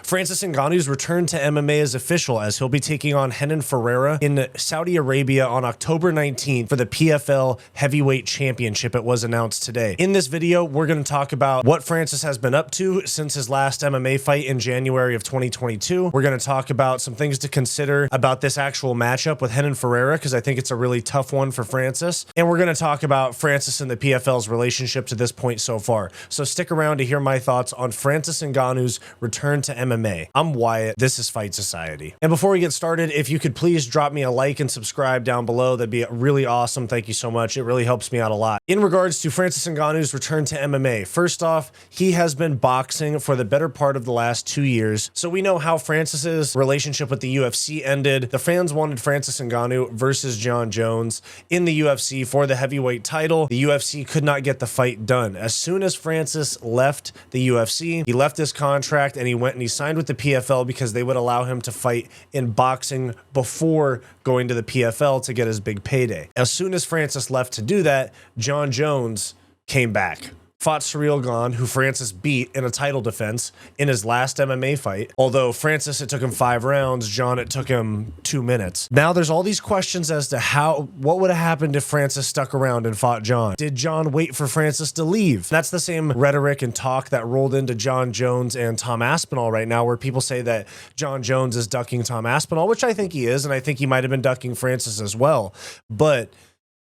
Francis Ngannou's return to MMA is official, as he'll be taking on Renan Ferreira in Saudi Arabia on October 19th for the PFL Heavyweight Championship. It was announced today. In this video, we're going to talk about what Francis has been up to since his last MMA fight in January of 2022. We're going to talk about some things to consider about this actual matchup with Renan Ferreira, because I think it's a really tough one for Francis. And we're going to talk about Francis and the PFL's relationship to this point so far. So stick around to hear my thoughts on Francis Ngannou's return to MMA. I'm Wyatt. This is Fight Society. And before we get started, if you could please drop me a like and subscribe down below, that'd be really awesome. Thank you so much. It really helps me out a lot. In regards to Francis Ngannou's return to MMA, first off, he has been boxing for the better part of the last 2 years. So we know how Francis's relationship with the UFC ended. The fans wanted Francis Ngannou versus Jon Jones in the UFC for the heavyweight title. The UFC could not get the fight done. As soon as Francis left the UFC, he left his contract and he went and he signed with the PFL because they would allow him to fight in boxing before going to the PFL to get his big payday. As soon as Francis left to do that, Jon Jones came back, fought Ciryl Gane, who Francis beat in a title defense in his last MMA fight. Although Francis, it took him 5 rounds, Jon, it took him 2 minutes. Now there's all these questions as to what would have happened if Francis stuck around and fought Jon. Did Jon wait for Francis to leave? That's the same rhetoric and talk that rolled into Jon Jones and Tom Aspinall right now, where people say that Jon Jones is ducking Tom Aspinall, which I think he is, and I think he might have been ducking Francis as well. But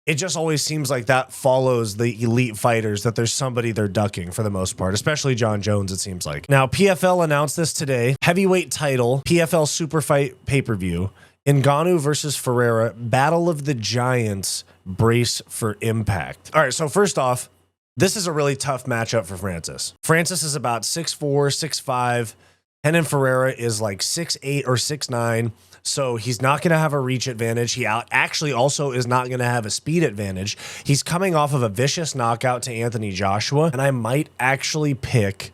it just always seems like that follows the elite fighters, that there's somebody they're ducking for the most part, especially Jon Jones, it seems like. Now, PFL announced this today. Heavyweight title, PFL Super Fight PPV, Ngannou versus Ferreira, Battle of the Giants, brace for impact. All right, so first off, this is a really tough matchup for Francis. Francis is about 6'4", 6'5". Renan Ferreira is like 6'8" or 6'9". So he's not going to have a reach advantage. He actually also is not going to have a speed advantage. He's coming off of a vicious knockout to Anthony Joshua, and I might actually pick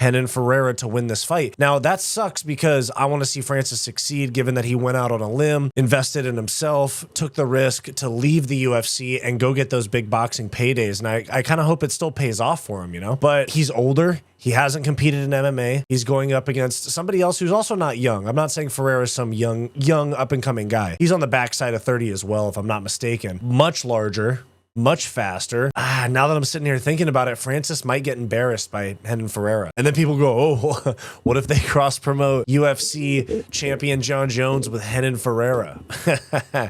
Renan Ferreira to win this fight. Now, that sucks because I want to see Francis succeed, given that he went out on a limb, invested in himself, took the risk to leave the UFC and go get those big boxing paydays. And I kind of hope it still pays off for him, you know? But he's older. He hasn't competed in MMA. He's going up against somebody else who's also not young. I'm not saying Ferreira is some young up-and-coming guy. He's on the backside of 30 as well, if I'm not mistaken. Much larger, much faster. Now that I'm sitting here thinking about it, Francis might get embarrassed by Renan Ferreira. And then people go, oh, what if they cross-promote UFC champion Jon Jones with Renan Ferreira?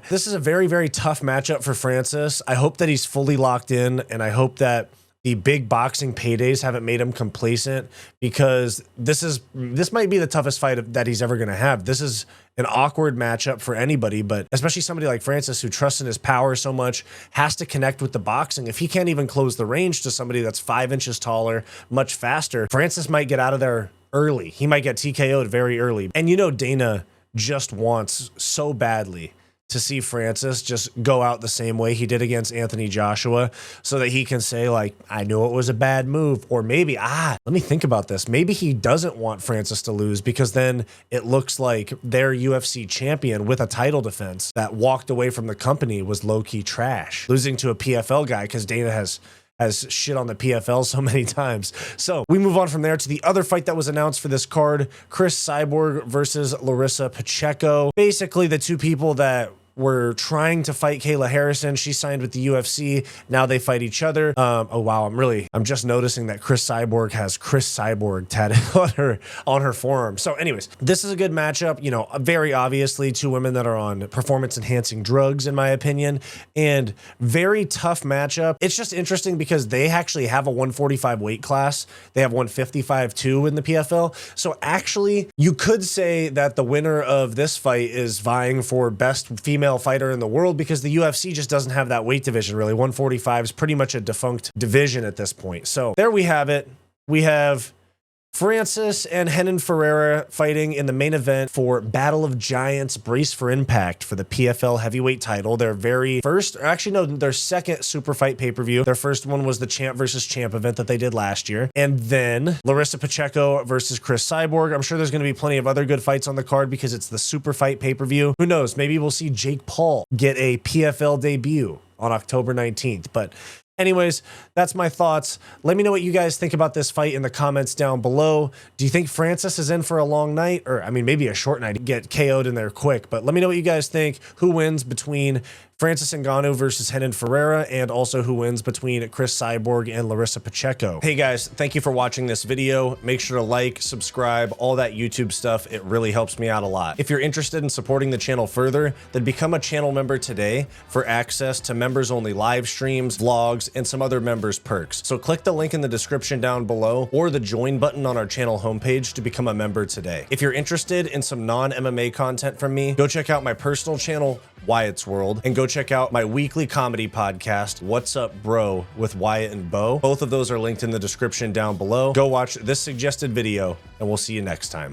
This is a very, very tough matchup for Francis. I hope that he's fully locked in, and I hope that the big boxing paydays haven't made him complacent, because this might be the toughest fight that he's ever going to have. This is an awkward matchup for anybody, but especially somebody like Francis, who trusts in his power so much, has to connect with the boxing. If he can't even close the range to somebody that's 5 inches taller, much faster, Francis might get out of there early. He might get TKO'd very early. And you know, Dana just wants so badly to see Francis just go out the same way he did against Anthony Joshua, so that he can say, like, I knew it was a bad move. Or maybe, let me think about this. Maybe he doesn't want Francis to lose, because then it looks like their UFC champion with a title defense that walked away from the company was low-key trash, losing to a PFL guy, because Dana has shit on the PFL so many times. So we move on from there to the other fight that was announced for this card, Cris Cyborg versus Larissa Pacheco. Basically the two people that were trying to fight Kayla Harrison. She signed with the UFC. Now they fight each other. Oh wow, I'm just noticing that Cris Cyborg has Cris Cyborg tatted on her forearm. So anyways, this is a good matchup. You know, very obviously two women that are on performance enhancing drugs, in my opinion, and very tough matchup. It's just interesting because they actually have a 145 weight class. They have 155 too in the PFL. So actually you could say that the winner of this fight is vying for best female fighter in the world, because the UFC just doesn't have that weight division really. 145 is pretty much a defunct division at this point. So there we have it. We have Francis and Renan Ferreira fighting in the main event for Battle of Giants, brace for impact for the PFL heavyweight title. Their very first, or actually no, their second super fight pay-per-view. Their first one was the champ versus champ event that they did last year. And then Larissa Pacheco versus Cris Cyborg. I'm sure there's going to be plenty of other good fights on the card because it's the super fight pay-per-view. Who knows? Maybe we'll see Jake Paul get a PFL debut on October 19th. But Anyways, that's my thoughts. Let me know what you guys think about this fight in the comments down below. Do you think Francis is in for a long night? Or, I mean, maybe a short night, get KO'd in there quick. But let me know what you guys think. Who wins between Francis Ngannou versus Renan Ferreira, and also who wins between Cris Cyborg and Larissa Pacheco. Hey guys, thank you for watching this video. Make sure to like, subscribe, all that YouTube stuff. It really helps me out a lot. If you're interested in supporting the channel further, then become a channel member today for access to members-only live streams, vlogs, and some other members' perks. So click the link in the description down below or the join button on our channel homepage to become a member today. If you're interested in some non-MMA content from me, go check out my personal channel, Wyatt's World, and go check out my weekly comedy podcast, What's Up Bro, with Wyatt and Bo. Both of those are linked in the description down below. Go watch this suggested video, and we'll see you next time.